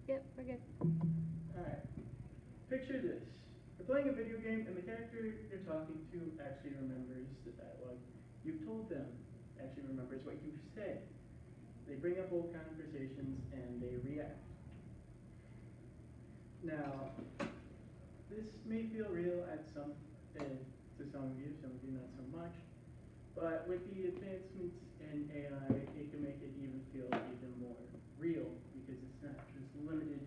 Yep, we're good. Alright. Picture this. You're playing a video game and the character you're talking to actually remembers the dialogue you've told them, actually remembers what you've said. They bring up old conversations and they react. Now, this may feel real to some of you not so much, but with the advancements in AI, it can make it even feel even more real because it's not just limited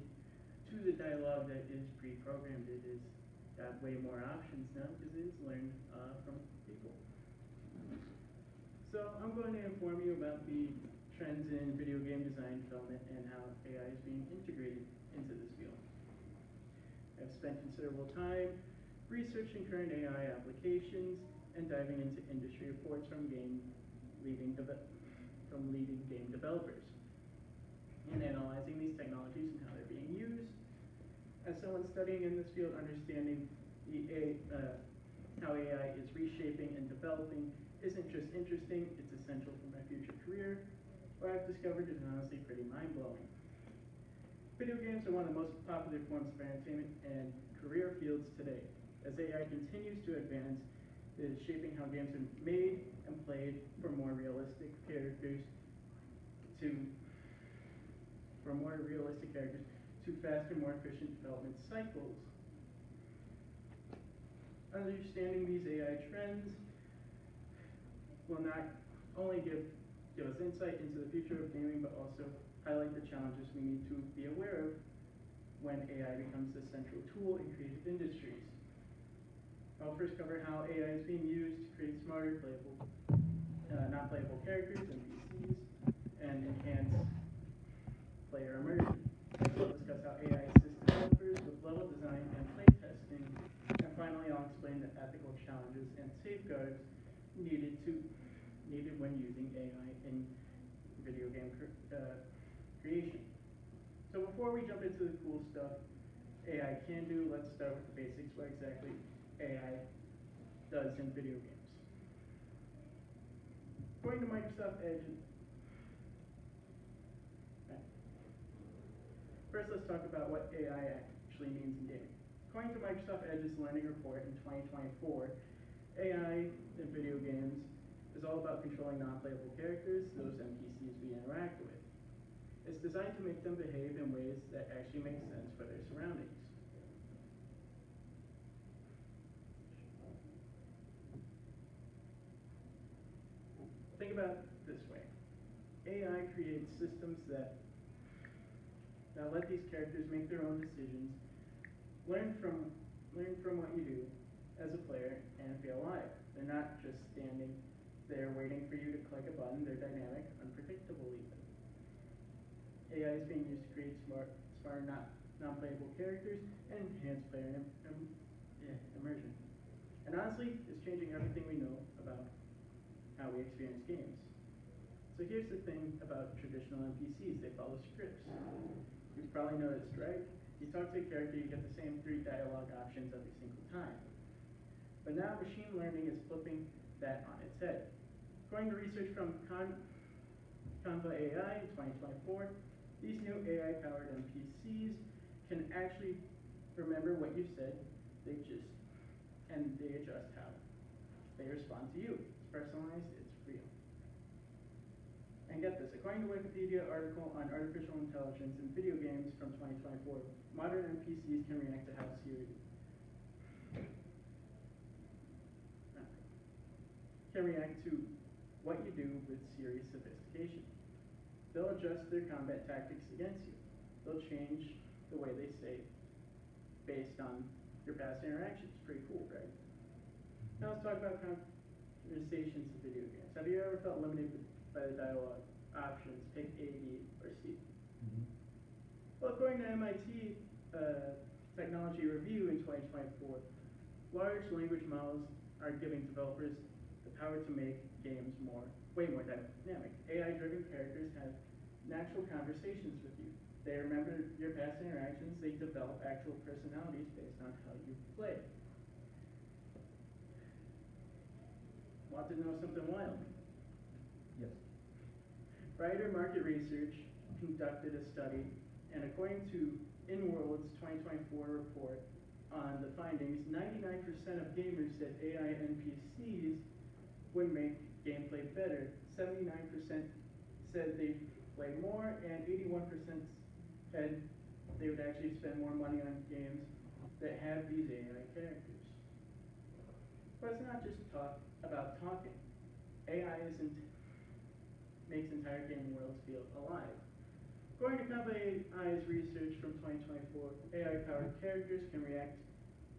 to the dialogue that is pre-programmed. It is got way more options now because it is learned from people. So I'm going to inform you about the trends in video game design development and how AI is being integrated into this field. I've spent considerable time researching current AI applications and diving into industry reports from leading game developers and analyzing these technologies and how they're being used. As someone studying in this field, understanding how AI is reshaping and developing isn't just interesting, it's essential for my future career. What I've discovered is honestly pretty mind-blowing. Video games are one of the most popular forms of entertainment and career fields today. As AI continues to advance, it is shaping how games are made and played for more realistic characters to faster, more efficient development cycles. Understanding these AI trends will not only give us insight into the future of gaming, but also highlight the challenges we need to be aware of when AI becomes the central tool in creative industries. I'll first cover how AI is being used to create smarter, non-playable characters, NPCs, and enhance player immersion. Next, I'll discuss how AI assists developers with level design and play testing. And finally, I'll explain the ethical challenges and safeguards needed when using AI in video game creation. So before we jump into the cool stuff AI can do, let's start with the basics, what exactly AI does in video games. According to Microsoft Edge, first let's talk about what AI actually means in gaming. According to Microsoft Edge's Learning Report in 2024, AI in video games is all about controlling non-playable characters, those NPCs we interact with. It's designed to make them behave in ways that actually make sense for their surroundings. Think about it this way. AI creates systems that let these characters make their own decisions, learn from what you do as a player, and feel alive. They're not just standing there waiting for you to click a button. They're dynamic, unpredictable even. AI is being used to create smarter, non-playable characters and enhance player immersion. And honestly, it's changing everything we know about how we experience games. So here's the thing about traditional NPCs. They follow scripts. You've probably noticed, right? You talk to a character, you get the same 3 dialogue options every single time. But now machine learning is flipping that on its head. According to research from Canva AI in 2024, these new AI-powered NPCs can actually remember what you said, they adjust how they respond to you. It's personalized, it's real. And get this, according to Wikipedia article on artificial intelligence in video games from 2024, modern NPCs can react to how Siri can react to what you do with Siri's sophistication. They'll adjust their combat tactics against you. They'll change the way they say based on your past interactions. Pretty cool, right? Now let's talk about conversations in video games. Have you ever felt limited by the dialogue options, pick A, B, or C? Mm-hmm. Well, according to MIT Technology Review in 2024, large language models are giving developers the power to make games way more dynamic. AI-driven characters have natural conversations with you. They remember your past interactions. They develop actual personalities based on how you play. Want to know something wild? Yes. Writer Market Research conducted a study And according to InWorld's 2024 report on the findings, 99% of gamers said AI NPCs would make gameplay better. 79% said they'd play more, and 81% said they would actually spend more money on games that have these AI characters. But it's not just about talking. AI makes entire game worlds feel alive. According to CompAI's research from 2024, AI-powered characters can react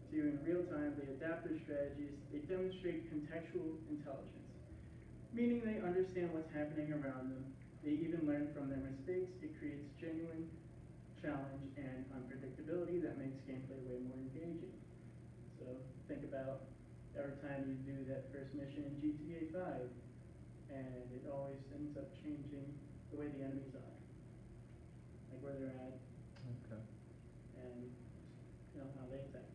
to you in real time, they adapt their strategies, they demonstrate contextual intelligence, meaning they understand what's happening around them, they even learn from their mistakes. It creates genuine challenge and unpredictability that makes gameplay way more engaging. So think about every time you do that first mission in GTA 5, and it always ends up changing the way the enemies are, like where they're at, Okay. and how they attack.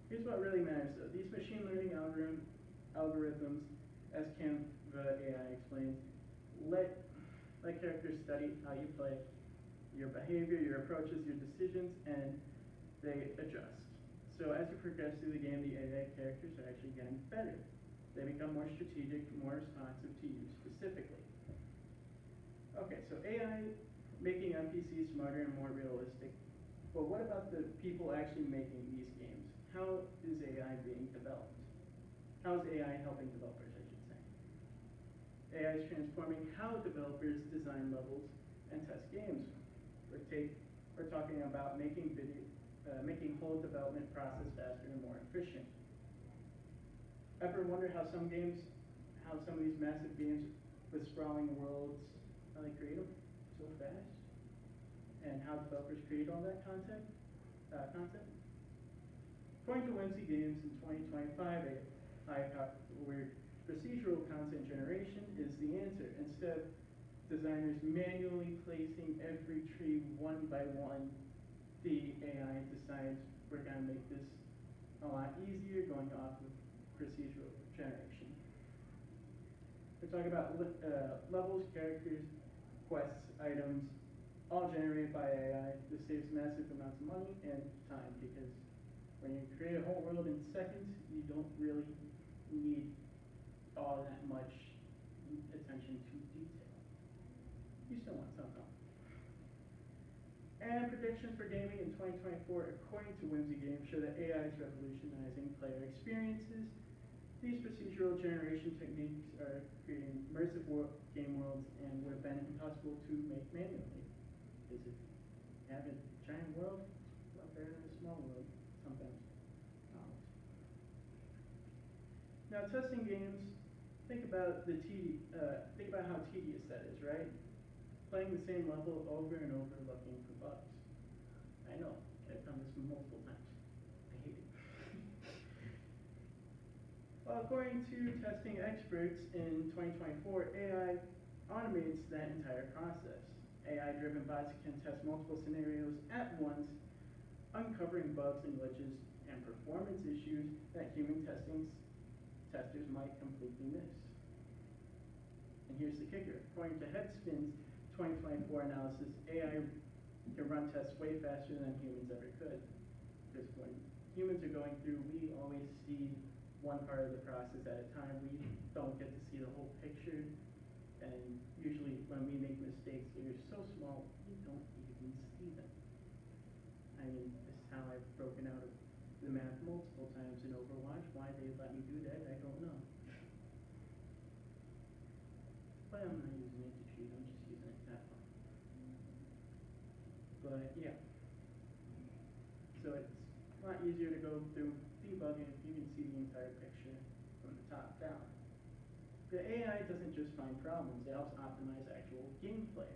Here's what really matters though. These machine learning algorithms, as Canva AI explains, let characters study how you play, your behavior, your approaches, your decisions, and they adjust. So as you progress through the game, the AI characters are actually getting better. They become more strategic, more responsive to you specifically. Okay, so AI making NPCs smarter and more realistic. But what about the people actually making these games? How is AI being developed? How is AI helping developers, I should say? AI is transforming how developers design levels and test games. We're talking about making whole development process faster and more efficient. Ever wonder how some of these massive games with sprawling worlds, how they create them so fast? And how developers create all that content? According to Whimsy Games in 2025, where procedural content generation is the answer. Instead of designers manually placing every tree one by one, the AI decides we're going to make this a lot easier going off of procedural generation. We're talking about levels, characters, quests, items, all generated by AI. This saves massive amounts of money and time because when you create a whole world in seconds, you don't really need all that much attention to detail. You still want some though. And predictions for gaming in 2024, according to Whimsy Games, show that AI is revolutionizing player experiences. These procedural generation techniques are creating immersive game worlds and would have been impossible to make manually. Because if you have a giant world, it's a lot better than a small world sometimes. Now, testing games, think about how tedious that is, right? Playing the same level over and over, looking for bugs. I know, I've done this multiple times. I hate it. Well, according to testing experts in 2024, AI automates that entire process. AI-driven bots can test multiple scenarios at once, uncovering bugs and glitches and performance issues that human testers might completely miss. And here's the kicker. According to Headspin's 2024 analysis, AI can run tests way faster than humans ever could. Because when humans are going through, we always see one part of the process at a time. We don't get to see the whole picture. And usually when we make mistakes, they're so small, we don't even see them. I mean, this is how I've broken out of the map multiple times in Overwatch. Why they let me do that, I don't know. But I'm not using it to cheat, I'm just using it to have fun. But yeah. So it's a lot easier to go through debugging if you can see the entire picture from the top down. The AI doesn't just find problems, it helps optimize actual gameplay.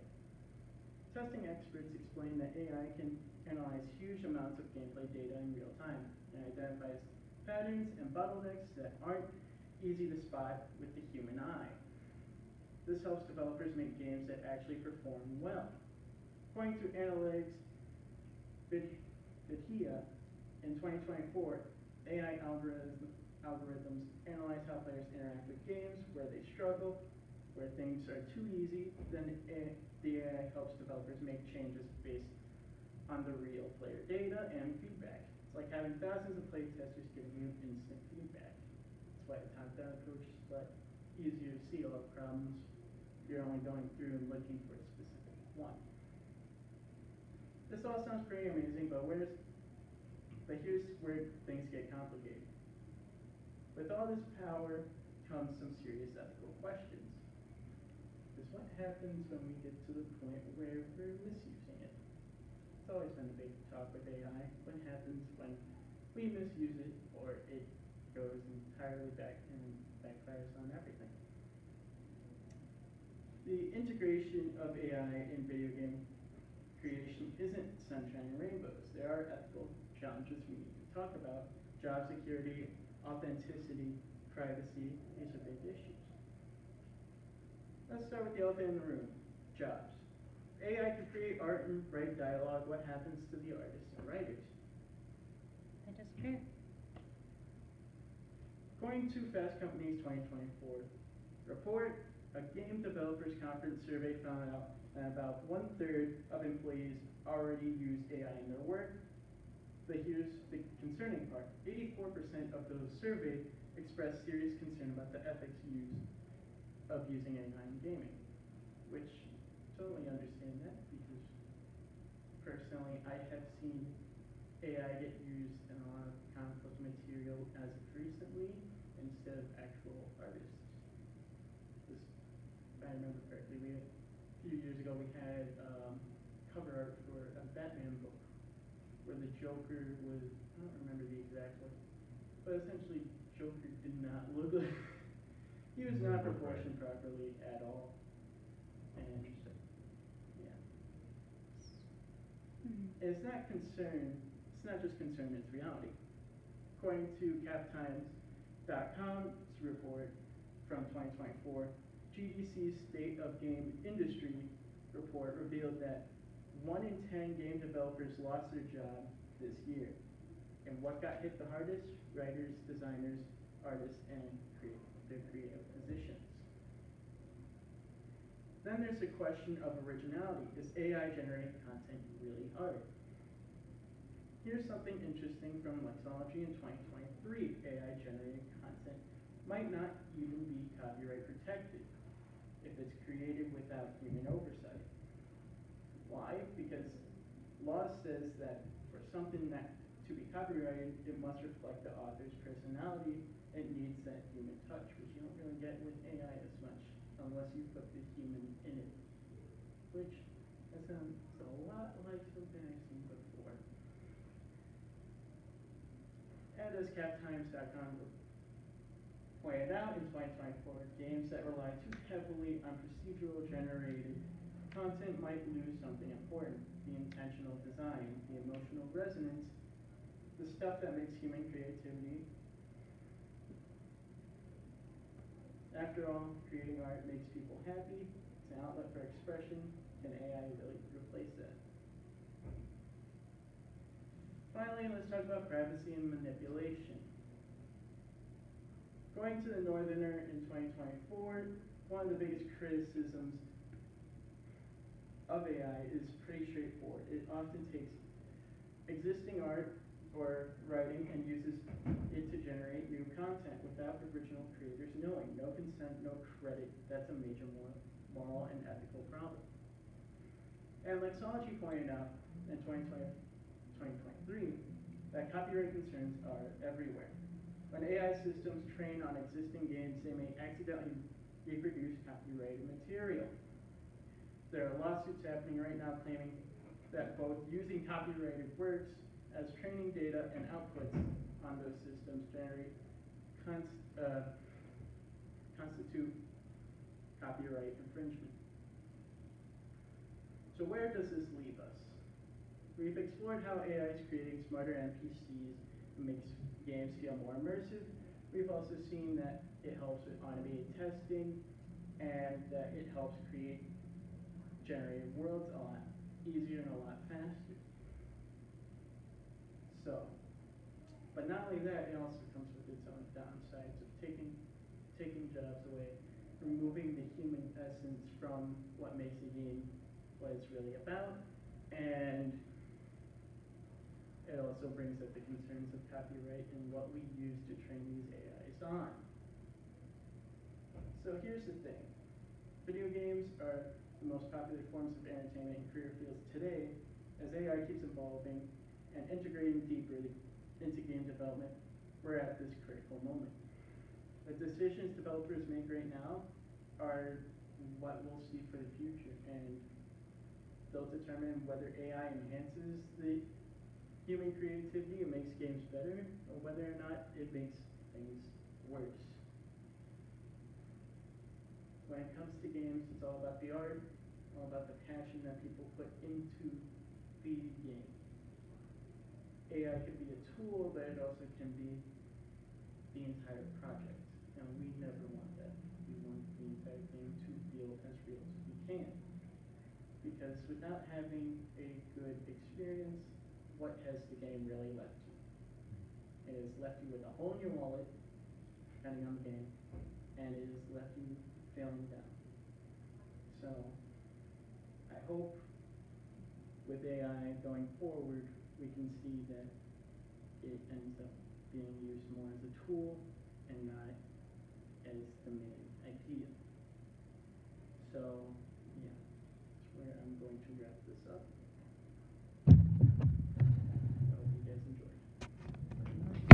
Testing experts explain that AI can analyze huge amounts of gameplay data in real time and identifies patterns and bottlenecks that aren't easy to spot with the human eye. This helps developers make games that actually perform well. According to Analytics Vidhya, in 2024, AI algorithms analyze how players interact with games, where they struggle, Where things are too easy, then the AI helps developers make changes based on the real player data and feedback. It's like having thousands of play testers giving you instant feedback. That's why the top-down approach is a lot easier to see all the problems. You're only going through and looking for a specific one. This all sounds pretty amazing, but here's where things get complicated. With all this power comes some serious ethical questions. Because what happens when we get to the point where we're misusing it? It's always been a big talk with AI. What happens when we misuse it or it goes entirely back and backfires on everything? The integration of AI in video game creation isn't sunshine and rainbows. There are ethical challenges we need to talk about. Job security, authenticity, privacy, these are big issues. Let's start with the elephant in the room, jobs. AI can create art and write dialogue. What happens to the artists and writers? I disagree. According to Fast Company's 2024 report, a game developers conference survey found out that about 1/3 of employees already use AI in their work. But here's the concerning part. 84% of those surveyed expressed serious concern about the ethics of using AI in gaming, which totally understand that because personally I have seen AI get used in a lot of comic book material as of recently instead of actual artists. This, if I remember correctly, a few years ago we had cover art for a Batman book where the Joker was, I don't remember the exact one, but essentially Joker did not look like, he was not proportioned properly at all. And yeah. It's not just concern, it's reality. According to CapTimes.com's report from 2024, GDC's State of Game Industry report revealed that 1 in 10 game developers lost their job this year. And what got hit the hardest? Writers, designers, artists, and their creative positions. Then there's the question of originality. Is AI generated content really art? Here's something interesting from Lexology in 2023. AI generated content might not even be copyright protected if it's created without human oversight. Why? Because law says that for something that to be copyrighted, it must reflect the author's personality. It needs that human touch, which you don't really get with AI as much unless you put the human in it, which that sounds a lot like something I've seen before. And as CapTimes.com pointed out in 2024, games that rely too heavily on procedural generated content might lose something important: the intentional design, the emotional resonance, the stuff that makes human creativity. After all, creating art makes people happy. It's an outlet for expression. Can AI really replace that? Finally, let's talk about privacy and manipulation. Going to the Northerner in 2024, one of the biggest criticisms of AI is pretty straightforward. It often takes existing art or writing and uses it to generate new content without original creators knowing. No consent, no credit. That's a major moral and ethical problem. And Lexology pointed out in 2023 that copyright concerns are everywhere. When AI systems train on existing games, they may accidentally reproduce copyrighted material. There are lawsuits happening right now claiming that both using copyrighted works as training data and outputs on those systems constitute copyright infringement. So where does this leave us? We've explored how AI is creating smarter NPCs and makes games feel more immersive. We've also seen that it helps with automated testing and that it helps create generated worlds a lot easier and a lot faster. So, but not only that, it also comes with its own downsides of taking jobs away removing the human essence from what makes a game what it's really about, and it also brings up the concerns of copyright and what we use to train these AIs on. So here's the thing. Video games are the most popular forms of entertainment and career fields today. As AI keeps evolving and integrating deeper into game development, we're at this critical moment. The decisions developers make right now are what we'll see for the future, and they'll determine whether AI enhances the human creativity and makes games better, or whether or not it makes things worse. When it comes to games, it's all about the art, all about the passion that people put into the game. AI can be a tool, but it also can be the entire project, and we never want that. We want the entire thing to feel as real as we can. Because without having a good experience, what has the game really left you? It has left you with a hole in your wallet, depending on the game, and it has left you feeling down. So, I hope with AI going forward, we can see that it ends up being used more as a tool and not as the main idea. So, yeah, that's where I'm going to wrap this up.